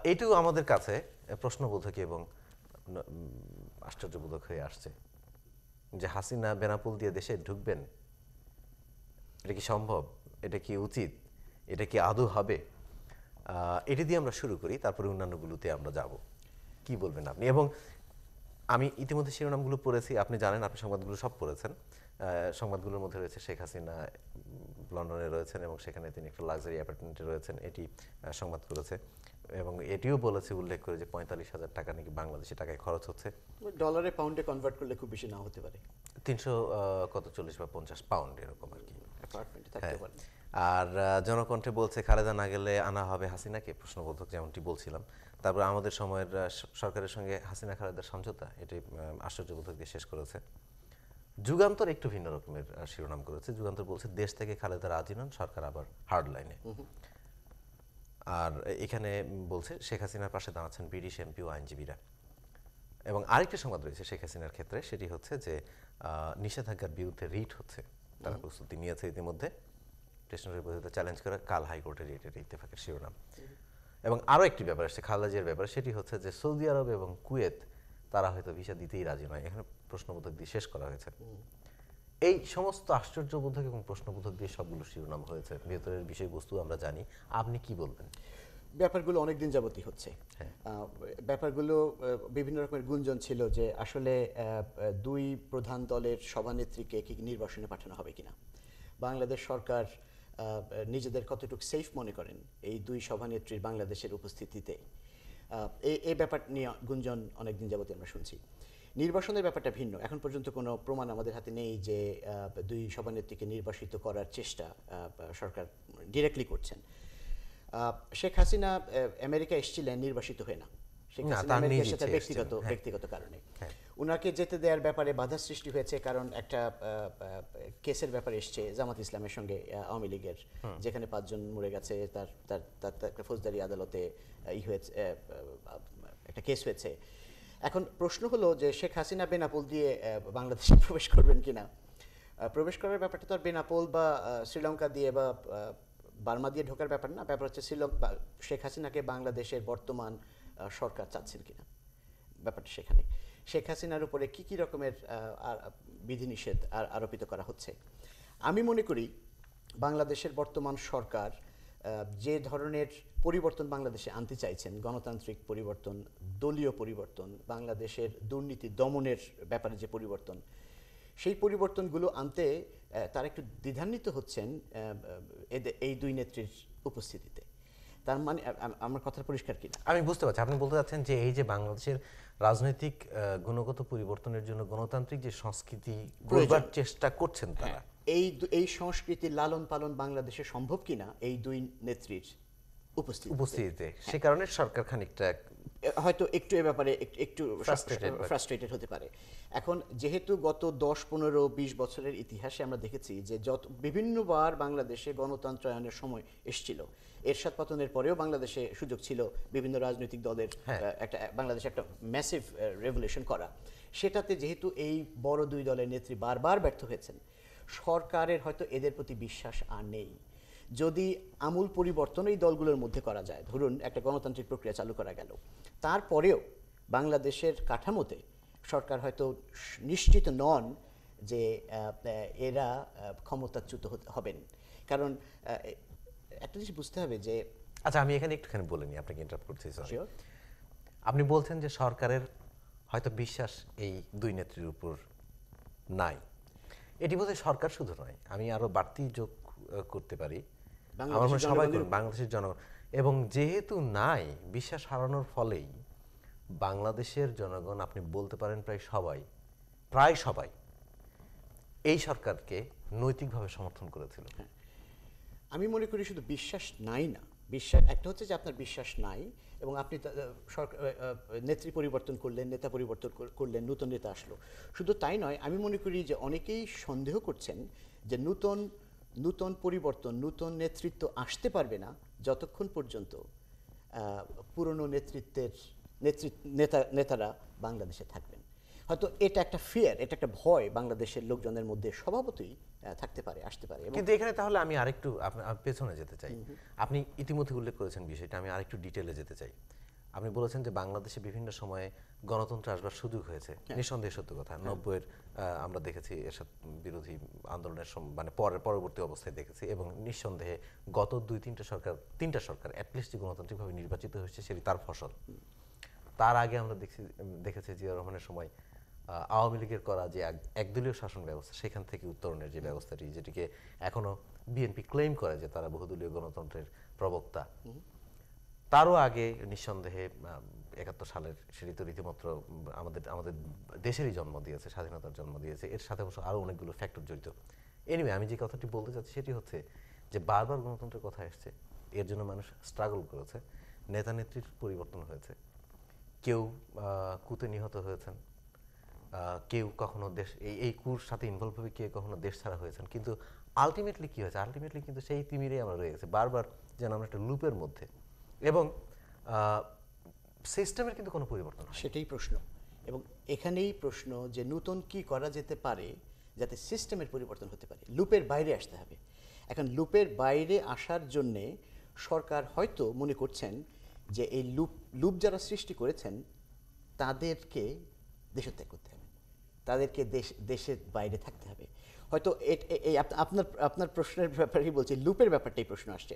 এইটুকু আমাদের কাছে প্রশ্নবোধক এবং আশ্চর্যবোধক হয়ে আসছে যে হাসিনা বেনাপোল দিয়ে দেশে ঢুকবেন, এটা কি সম্ভব, এটা কি উচিত, এটা কি আদৌ হবে? এটি দিয়ে আমরা শুরু করি, তারপরে অন্যান্যগুলোতে আমরা যাব। কি বলবেন আপনি? এবং আমি ইতিমধ্যে শিরোনামগুলো পড়েছি, আপনি জানেন, আপনি সংবাদগুলো সব পড়েছেন। সংবাদগুলোর মধ্যে রয়েছে শেখ হাসিনা লন্ডনে রয়েছেন এবং সেখানে তিনি একটা লাক্সারি অ্যাপার্টমেন্টে রয়েছেন, এটি সংবাদ করেছে। এবং এটিও বলেছে, উল্লেখ করে, যে 45,000 টাকা নাকি বাংলাদেশি টাকায় খরচ হচ্ছে। ডলারে পাউন্ডে কনভার্ট করলে খুব বেশি নাও হতে পারে, 300 কত 40 বা 50 পাউন্ড এরকম আর কি অ্যাপার্টমেন্টে থাকতে পারে। আর জনকণ্ঠে বলছে খালেদা না গেলে আনা হবে হাসিনাকে, প্রশ্নবোধক যেমনটি বলছিলাম। তারপর আমাদের সময়ের সরকারের সঙ্গে হাসিনা খালেদার সমঝোতা, এটি আশ্চর্যবোধক দিয়ে শেষ করেছে। যুগান্তর একটু ভিন্ন রকমের শিরোনাম করেছে। যুগান্তর বলছে দেশ থেকে খালেদা রাজি নন, সরকার আবার হার্ড লাইনে। আর এখানে বলছে শেখ হাসিনার পাশে দাঁড়াচ্ছেন ব্রিটিশ এমপি ও আইনজীবীরা। এবং আরেকটি সংবাদ রয়েছে শেখ হাসিনার ক্ষেত্রে, সেটি হচ্ছে যে নিষেধাজ্ঞার বিরুদ্ধে রিট হচ্ছে, তারা প্রস্তুতি নিয়েছে ইতিমধ্যে। স্টেশনারি পদ্ধতিতে চ্যালেঞ্জ করে কাল হাইকোর্টে রিট, এটা ইত্তেফাকের শিরোনাম। এবং আরও একটি ব্যাপার আসছে খালেদা জিয়ার ব্যাপারে, সেটি হচ্ছে যে সৌদি আরব এবং কুয়েত তারা হয়তো ভিসা দিতেই রাজি নয়। এখানে প্রশ্নবোধক দিয়ে শেষ করা হয়েছে। এই সমস্ত আশ্চর্যবোধক এবং প্রশ্নবোধক দিয়ে সবগুলো শিরোনাম হয়েছে। ভেতরের বিষয়বস্তু আমরা জানি। আপনি কি বলবেন? ব্যাপারগুলো অনেক দিন যাবতই হচ্ছে। ব্যাপারগুলো বিভিন্ন রকমের গুঞ্জন ছিল যে আসলে দুই প্রধান দলের সভানেত্রীকে কি নির্বাসনে পাঠানো হবে কিনা, বাংলাদেশ সরকার নিজেদের কতটুকু সেফ মনে করেন এই দুই সভানেত্রীর বাংলাদেশের উপস্থিতিতে। এই ব্যাপার নিয়ে গুঞ্জন অনেক দিন যাবতই আমরা শুনছি। নির্বাসনের ব্যাপারটা ভিন্ন। এখন পর্যন্ত কোনো প্রমাণ আমাদের হাতে নেই যে দুই সভানেত্রীকে নির্বাসিত করার চেষ্টা সরকার ডিরেক্টলি করছেন। শেখ হাসিনা আমেরিকা এসেছিলেন নির্বাসিত হয়ে না, শেখ হাসিনা আমেরিকার সাথে ব্যক্তিগত কারণে উনাকে যেতে দেওয়ার ব্যাপারে বাধা সৃষ্টি হয়েছে, কারণ একটা কেসের ব্যাপারে এসছে জামাত ইসলামের সঙ্গে আওয়ামী লীগের, যেখানে 5 জন মরে গেছে। তার একটা ফৌজদারি আদালতে হয়েছে, একটা কেস হয়েছে। এখন প্রশ্ন হলো যে শেখ হাসিনা বেনাপোল দিয়ে বাংলাদেশে প্রবেশ করবেন কিনা। প্রবেশ করার ব্যাপারটা তো আর বেনাপোল বা শ্রীলঙ্কা দিয়ে বা বার্মা দিয়ে ঢোকার ব্যাপার না। ব্যাপার হচ্ছে শ্রীলঙ্কা, শেখ হাসিনাকে বাংলাদেশের বর্তমান সরকার চাচ্ছেন কিনা, ব্যাপারটা সেখানে। শেখ হাসিনার উপরে কি কি রকমের বিধিনিষেধ আরোপিত করা হচ্ছে। আমি মনে করি বাংলাদেশের বর্তমান সরকার যে ধরনের পরিবর্তন বাংলাদেশে আনতে চাইছেন, গণতান্ত্রিক পরিবর্তন, দলীয় পরিবর্তন, বাংলাদেশের দুর্নীতি দমনের ব্যাপারে যে পরিবর্তন, সেই পরিবর্তনগুলো আনতে তারা একটু দ্বিধান্বিত হচ্ছেন এই দুই নেত্রীর উপস্থিতিতে। তার মানে আমার কথা পরিষ্কার কিনা? আমি বুঝতে পারছি। আপনি বলতে চাচ্ছেন যে এই যে বাংলাদেশের রাজনৈতিক গুণগত পরিবর্তনের জন্য গণতান্ত্রিক যে সংস্কৃতি গড়বার চেষ্টা করছেন তারা, এই সংস্কৃতির লালন পালন বাংলাদেশে সম্ভব কিনা এই দুই নেত্রীর উপস্থিতিতে, সে কারণে সরকার খানিকটা হয়তো একটু এ ব্যাপারে একটু ফ্রাস্ট্রেটেড হতে পারে। এখন যেহেতু গত 10-15-20 বছরের ইতিহাসে আমরা দেখেছি যে বিভিন্নবার বাংলাদেশে গণতন্ত্রায়নের সময় এসেছিল, এরশাদ পতনের পরেও বাংলাদেশে সুযোগ ছিল বিভিন্ন রাজনৈতিক দলের বাংলাদেশে একটা ম্যাসিভ রেভলিউশন করা। সেটাতে যেহেতু এই বড় দুই দলের নেত্রী বারবার ব্যর্থ হয়েছেন, সরকারের হয়তো এদের প্রতি বিশ্বাস আর নেই। যদি আমূল পরিবর্তন এই দলগুলোর মধ্যে করা যায়, ধরুন একটা গণতান্ত্রিক প্রক্রিয়া চালু করা গেল, তারপরেও বাংলাদেশের কাঠামোতে সরকার হয়তো নিশ্চিত নন যে এরা ক্ষমতাচ্যুত হবেন। কারণ একটা জিনিস বুঝতে হবে যে, আচ্ছা আমি এখানে একটুখানি বলে নিই, আপনাকে ইন্টারাপ্ট করছি। আপনি বলছেন যে সরকারের হয়তো বিশ্বাস এই দুই নেত্রীর উপর নাই। এটি বোধহয় সরকার শুধু নয়, আমি আরো বাড়তি যোগ করতে পারি, আমার মনে সবাই বাংলাদেশের জনগণ। এবং যেহেতু নাই, বিশ্বাস হারানোর ফলেই বাংলাদেশের জনগণ, আপনি বলতে পারেন প্রায় সবাই এই সরকারকে নৈতিকভাবে সমর্থন করেছিল। আমি মনে করি শুধু বিশ্বাস নাই না, বিশ্বাস একটা হচ্ছে যে আপনার বিশ্বাস নাই এবং আপনি নেত্রী পরিবর্তন করলেন, নেতা পরিবর্তন করলেন, নতুন নেতা আসলো, শুধু তাই নয়, আমি মনে করি যে অনেকেই সন্দেহ করছেন যে নতুন পরিবর্তন, নতুন নেতৃত্ব আসতে পারবে না যতক্ষণ পর্যন্ত পুরনো নেতারা বাংলাদেশে থাকবেন। হয়তো এটা একটা ফিয়ার, এটা একটা ভয় বাংলাদেশের লোকজনের মধ্যে স্বভাবতই থাকতে পারে, আসতে পারে। এবং কিন্তু এখানে তাহলে আমি আরেকটু পেছনে যেতে চাই। আপনি ইতিমধ্যে উল্লেখ করেছেন বিষয়টা, আমি আরেকটু ডিটেলে যেতে চাই। আপনি বলেছেন যে বাংলাদেশে বিভিন্ন সময়ে গণতন্ত্র আসবার সুযোগ হয়েছে, নিঃসন্দেহে সত্য কথা। 90-এর আমরা দেখেছি এরশাদ বিরোধী আন্দোলনের মানে পরবর্তী অবস্থায় দেখেছি, এবং নিঃসন্দেহে গত তিনটা সরকার অ্যাটলিস্ট যে গণতান্ত্রিকভাবে নির্বাচিত হয়েছে সেটি তার ফসল। তার আগে আমরা দেখেছি জিয়া রহমানের সময় আওয়ামী লীগের করা যে একদলীয় শাসন ব্যবস্থা, সেখান থেকে উত্তরণের যে ব্যবস্থাটি, যেটিকে এখনো বিএনপি ক্লেম করে যে তারা বহুদলীয় গণতন্ত্রের প্রবক্তা, তারও আগে নিঃসন্দেহে ৭১ সালের সেটি তো রীতিমাত্র আমাদের আমাদের দেশেরই জন্ম দিয়েছে, স্বাধীনতার জন্ম দিয়েছে। এর সাথে অবশ্য আরও অনেকগুলো ফ্যাক্টর জড়িত। এনিওয়ে, আমি যে কথাটি বলতে চাচ্ছি সেটি হচ্ছে যে বারবার গণতন্ত্রের কথা এসছে, এর জন্য মানুষ স্ট্রাগল করেছে, নেতা নেত্রীর পরিবর্তন হয়েছে, কেউ কুতে নিহত হয়েছেন, কেউ কখনো এই কুর সাথে ইনভলভ হয়ে কেউ কখনো দেশ ছাড়া হয়েছেন। কিন্তু আলটিমেটলি কী হয়েছে? আলটিমেটলি কিন্তু সেই তিমিরেই আমরা রয়ে গেছি বারবার, যেন আমরা একটা লুপের মধ্যে, এবং সিস্টেমের কিন্তু কোনো পরিবর্তন হয়। সেটাই প্রশ্ন, এবং এখানেই প্রশ্ন যে নতুন কি করা যেতে পারে যাতে সিস্টেমের পরিবর্তন হতে পারে। লুপের বাইরে আসতে হবে। এখন লুপের বাইরে আসার জন্যে সরকার হয়তো মনে করছেন যে এই লুপ যারা সৃষ্টি করেছেন তাদেরকে দেশত্যাগ করতে হবে, তাদেরকে দেশের বাইরে থাকতে হবে। হয়তো এই আপনার প্রশ্নের ব্যাপারেই বলছি, লুপের ব্যাপারটাই প্রশ্ন আসছে।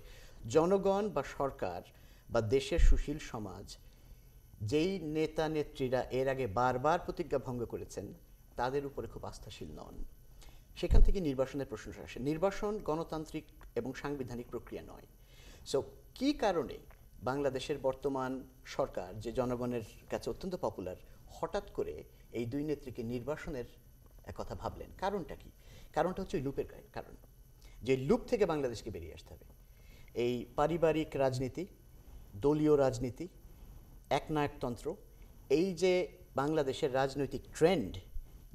জনগণ বা সরকার বা দেশের সুশীল সমাজ, যেই নেতা নেত্রীরা এর আগে বারবার প্রতিজ্ঞা ভঙ্গ করেছেন, তাদের উপরে খুব আস্থাশীল নন। সেখান থেকে নির্বাচনের প্রশ্ন আসে। নির্বাচন গণতান্ত্রিক এবং সাংবিধানিক প্রক্রিয়া নয়। সো কী কারণে বাংলাদেশের বর্তমান সরকার, যে জনগণের কাছে অত্যন্ত পপুলার, হঠাৎ করে এই দুই নেত্রীকে নির্বাচনের কথা ভাবলেন? কারণটা কি? কারণটা হচ্ছে লুপের কারণ, যে লুপ থেকে বাংলাদেশকে বেরিয়ে আসতে হবে। এই পারিবারিক রাজনীতি, দলীয় রাজনীতি, একনায়কতন্ত্র, এই যে বাংলাদেশের রাজনৈতিক ট্রেন্ড,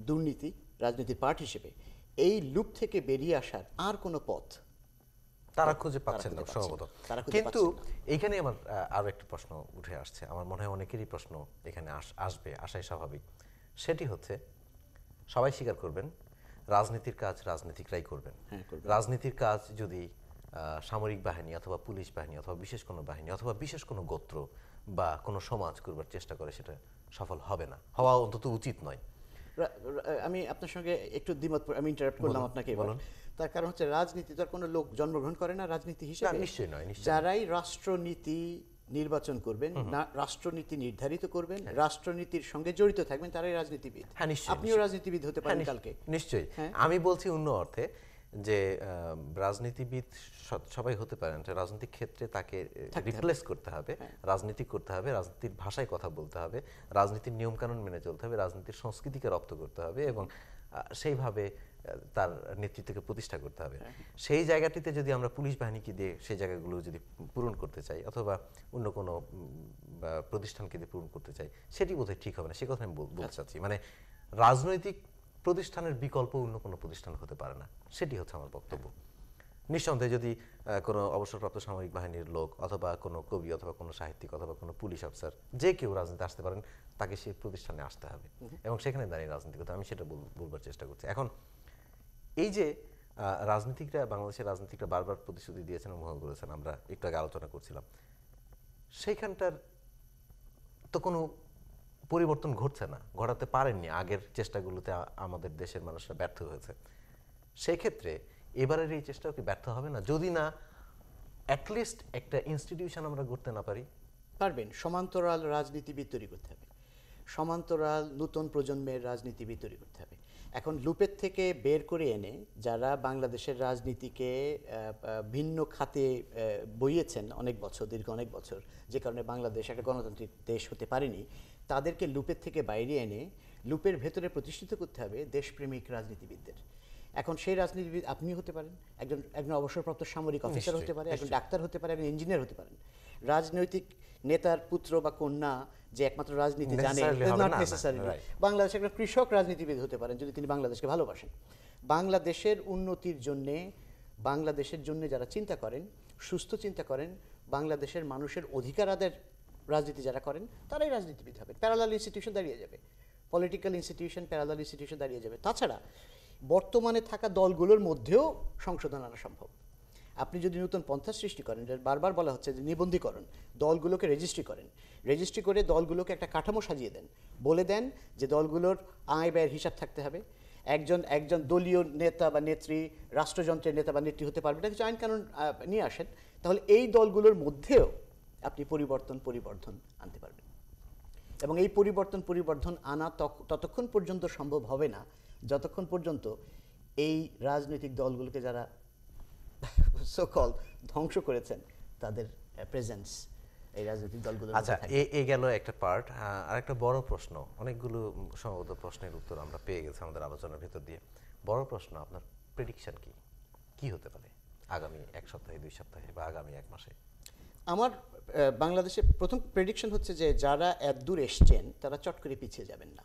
দুর্নীতি রাজনীতির পার্ট হিসেবে, এই লুপ থেকে বেরিয়ে আসার আর কোনো পথ তারা খুঁজে পাচ্ছেন না সম্ভবত। কিন্তু এইখানে আমার আরও একটা প্রশ্ন উঠে আসছে, আমার মনে হয় অনেকেরই প্রশ্ন এখানে আসবে, আসাই স্বাভাবিক। সেটি হচ্ছে, সবাই স্বীকার করবেন রাজনীতির কাজ রাজনীতিকরাই করবেন। রাজনীতির কাজ যদি সামরিক বাহিনী অথবা পুলিশ বাহিনী অথবা বিশেষ কোনো বাহিনী অথবা বিশেষ কোনো গোত্র বা কোনো সমাজ করবার চেষ্টা করে, সেটা সফল হবে না, হওয়া অন্তত উচিত নয়। আমি আপনার সঙ্গে একটু দ্বিমত, আমি ইন্টারাপ্ট করলাম আপনাকে। তার কারণ হচ্ছে, রাজনীতি তো আর কোনো লোক জন্মগ্রহণ করে না রাজনীতি হিসেবে। নিশ্চয়ই নয়। যারাই রাষ্ট্রনীতি নির্বাচন করবেন, রাষ্ট্রনীতি নির্ধারিত করবেন, রাষ্ট্রনীতির সঙ্গে জড়িত থাকবেন, তারাই রাজনীতিবিদ। আপনিও রাজনীতিবিদ হতে পারেন কালকে। নিশ্চয়ই। আমি বলছি অন্য অর্থে যে রাজনীতিবিদ সবাই হতে পারেন, রাজনৈতিক ক্ষেত্রে তাকে রিপ্লেস করতে হবে, রাজনীতি করতে হবে, রাজনীতির ভাষায় কথা বলতে হবে, রাজনীতির নিয়মকানুন মেনে চলতে হবে, রাজনীতির সংস্কৃতিকে রপ্ত করতে হবে, এবং সেইভাবে তার নেতৃত্বকে প্রতিষ্ঠা করতে হবে। সেই জায়গাটিতে যদি আমরা পুলিশ বাহিনীকে দিয়ে সেই জায়গাগুলো যদি পূরণ করতে চাই, অথবা অন্য কোনো প্রতিষ্ঠানকে দিয়ে পূরণ করতে চাই, সেটি বোধহয় ঠিক হবে না। সে কথা আমি বলতে চাচ্ছি, মানে রাজনৈতিক প্রতিষ্ঠানের বিকল্প অন্য কোনো প্রতিষ্ঠান হতে পারে না, সেটি হচ্ছে আমার বক্তব্য। নিঃসন্দেহে যদি কোনো অবসরপ্রাপ্ত সামরিক বাহিনীর লোক অথবা কোনো কবি অথবা কোনো সাহিত্যিক অথবা কোনো পুলিশ অফিসার, যে কেউ রাজনীতি আসতে পারেন, তাকে সেই প্রতিষ্ঠানে আসতে হবে এবং সেখানে দাঁড়িয়ে রাজনীতি করতে, আমি সেটা বলবার চেষ্টা করছি। এখন এই যে রাজনীতিকরা, বাংলাদেশের রাজনীতিকরা বারবার প্রতিশ্রুতি দিয়েছেন, ভঙ্গ করেছেন, আমরা একটু আগে আলোচনা করছিলাম, সেইখানটার তো কোনো পরিবর্তন ঘটছে না, ঘটাতে পারেননি। আগের চেষ্টাগুলোতে আমাদের দেশের মানুষরা ব্যর্থ হয়েছে। সেই ক্ষেত্রে এবারের এই চেষ্টাও কি ব্যর্থ হবে না, যদি না অ্যাটলিস্ট একটা ইনস্টিটিউশন আমরা করতে না পারি? পারবেন। সমান্তরাল রাজনীতিবিদ তৈরি করতে হবে, সমান্তরাল নতুন প্রজন্মের রাজনীতিবিদ তৈরি করতে হবে। এখন লুপের থেকে বের করে এনে যারা বাংলাদেশের রাজনীতিকে ভিন্ন খাতে বইয়েছেন অনেক বছর, দীর্ঘ অনেক বছর, যে কারণে বাংলাদেশ একটা গণতান্ত্রিক দেশ হতে পারেনি, তাদেরকে লুপের থেকে বাইরে এনে লুপের ভেতরে প্রতিষ্ঠিত করতে হবে দেশপ্রেমিক রাজনীতিবিদদের। এখন সেই রাজনীতিবিদ আপনি হতে পারেন, একজন অবসরপ্রাপ্ত সামরিক অফিসার হতে পারে, একজন ডাক্তার হতে পারে, একজন ইঞ্জিনিয়ার হতে পারেন। রাজনৈতিক নেতার পুত্র বা কন্যা যে একমাত্র রাজনীতি জানে, নট নেসেসারিলি। বাংলাদেশে একটা কৃষক রাজনীতিবিদ হতে পারেন যদি তিনি বাংলাদেশকে ভালোবাসেন। বাংলাদেশের উন্নতির জন্যে, বাংলাদেশের জন্য যারা চিন্তা করেন, সুস্থ চিন্তা করেন, বাংলাদেশের মানুষের অধিকার আদায়ের রাজনীতি যারা করেন, তারাই রাজনীতিবিদ হবেন। প্যারালাল ইনস্টিটিউশন দাঁড়িয়ে যাবে। পলিটিক্যাল ইনস্টিটিউশন, প্যারালাল ইনস্টিটিউশন দাঁড়িয়ে যাবে। তাছাড়া বর্তমানে থাকা দলগুলোর মধ্যেও সংশোধন আনা সম্ভব। আপনি যদি নতুন পন্থা সৃষ্টি করেন, যে বারবার বলা হচ্ছে যে নিবন্ধীকরণ, দলগুলোকে রেজিস্ট্রি করেন, রেজিস্ট্রি করে দলগুলোকে একটা কাঠামো সাজিয়ে দেন, বলে দেন যে দলগুলোর আয় ব্যয়ের হিসাব থাকতে হবে, একজন দলীয় নেতা বা নেত্রী রাষ্ট্রযন্ত্রের নেতা বা নেত্রী হতে পারবে না, কিছু আইন কানুন নিয়ে আসেন, তাহলে এই দলগুলোর মধ্যেও আপনি পরিবর্ধন আনতে পারবেন। এবং এই পরিবর্ধন আনা ততক্ষণ পর্যন্ত সম্ভব হবে না যতক্ষণ পর্যন্ত এই রাজনৈতিক দলগুলোকে যারা সো-কল ধ্বংস করেছেন তাদের প্রেজেন্স এই রাজনৈতিক দলগুলোর আচ্ছা, এই গেল একটা পার্ট। আর একটা বড় প্রশ্ন, অনেকগুলো সম্ভবত প্রশ্নের উত্তর আমরা পেয়ে গেছি আমাদের আলোচনার ভেতর দিয়ে। বড় প্রশ্ন, আপনার প্রেডিকশন কি হতে পারে আগামী 1 সপ্তাহে, 2 সপ্তাহে বা আগামী 1 মাসে? আমার বাংলাদেশে প্রথম প্রেডিকশন হচ্ছে যে যারা এত দূর এসছেন তারা চট করে পিছিয়ে যাবেন না।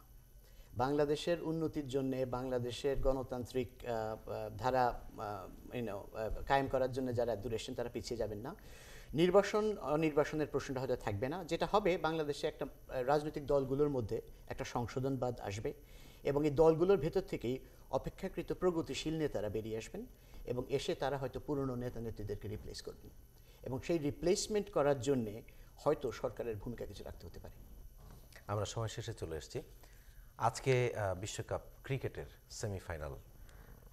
বাংলাদেশের উন্নতির জন্য, বাংলাদেশের গণতান্ত্রিক ধারা কায়েম করার জন্য যারা এত দূর এসছেন তারা পিছিয়ে যাবেন না। নির্বাসনের প্রশ্নটা হয়তো থাকবে না। যেটা হবে, বাংলাদেশে একটা রাজনৈতিক দলগুলোর মধ্যে একটা সংশোধনবাদ আসবে এবং এই দলগুলোর ভেতর থেকেই অপেক্ষাকৃত প্রগতিশীল নেতারা বেরিয়ে আসবেন এবং এসে তারা হয়তো পুরনো নেতা নেত্রীদেরকে রিপ্লেস করবেন এবং সেই রিপ্লেসমেন্ট করার জন্যে হয়তো সরকারের ভূমিকা কিছু রাখতে হতে পারে। আমরা সময় শেষে চলে এসেছি। আজকে বিশ্বকাপ ক্রিকেটের সেমিফাইনাল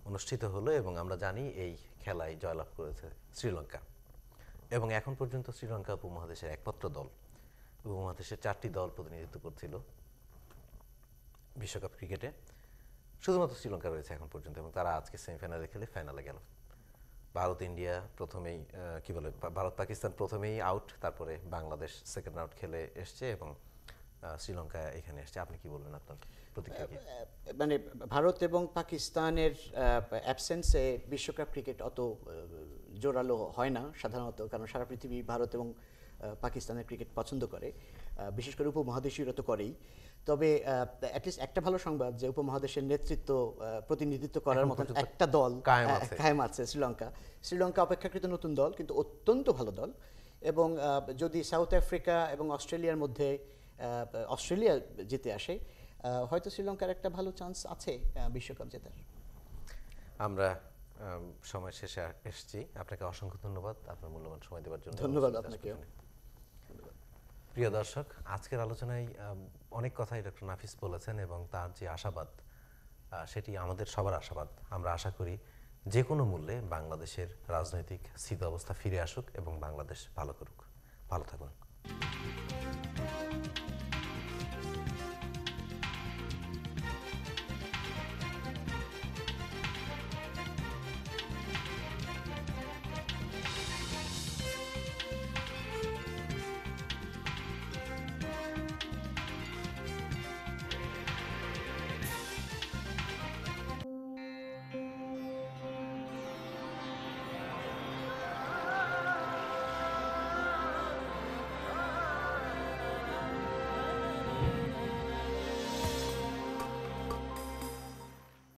অনুষ্ঠিত হলো এবং আমরা জানি এই খেলায় জয়লাভ করেছে শ্রীলঙ্কা এবং এখন পর্যন্ত শ্রীলঙ্কা উপমহাদেশের একমাত্র দল। উপমহাদেশের 4টি দল প্রতিনিধিত্ব করছিল বিশ্বকাপ ক্রিকেটে, শুধুমাত্র শ্রীলঙ্কা রয়েছে এখন পর্যন্ত এবং তারা আজকে সেমিফাইনালে খেলে ফাইনালে গেল। ভারত ইন্ডিয়া প্রথমেই ভারত পাকিস্তান প্রথমেই আউট, তারপরে বাংলাদেশ সেকেন্ড রাউন্ড খেলে এসছে এবং শ্রীলঙ্কা এখানে এসছে। আপনি কি বলবেন, আপনার প্রতিক্রিয়া কি? মানে ভারত এবং পাকিস্তানের অ্যাবসেন্সে বিশ্বকাপ ক্রিকেট অত জোরালো হয় না সাধারণত, কারণ সারা পৃথিবী ভারত এবং পাকিস্তানের ক্রিকেট পছন্দ করে, বিশেষ করে উপমহাদেশীয়রা তো করেই। তবে অ্যাটলিস্ট একটা ভালো সংবাদ যে উপমহাদেশের নেতৃত্ব প্রতিনিধিত্ব করার মতো একটা দল কায়েম আছে, শ্রীলঙ্কা অপেক্ষাকৃত নতুন দল কিন্তু অত্যন্ত ভালো দল। এবং যদি সাউথ আফ্রিকা এবং অস্ট্রেলিয়ার মধ্যে অস্ট্রেলিয়া জিতে আসে, হয়তো শ্রীলঙ্কার একটা ভালো চান্স আছে বিশ্বকাপ জেতার। আমরা সময় শেষে এসেছি। আপনাকে অসংখ্য ধন্যবাদ আপনার মূল্যবান সময় দেওয়ার জন্য। ধন্যবাদ আপনাকে। প্রিয় দর্শক, আজকের আলোচনায় অনেক কথাই ডক্টর নাফিস বলেছেন এবং তার যে আশাবাদ, সেটি আমাদের সবার আশাবাদ। আমরা আশা করি যে কোনো মূল্যে বাংলাদেশের রাজনৈতিক স্থিতি অবস্থা ফিরে আসুক এবং বাংলাদেশ ভালো করুক। ভালো থাকুন।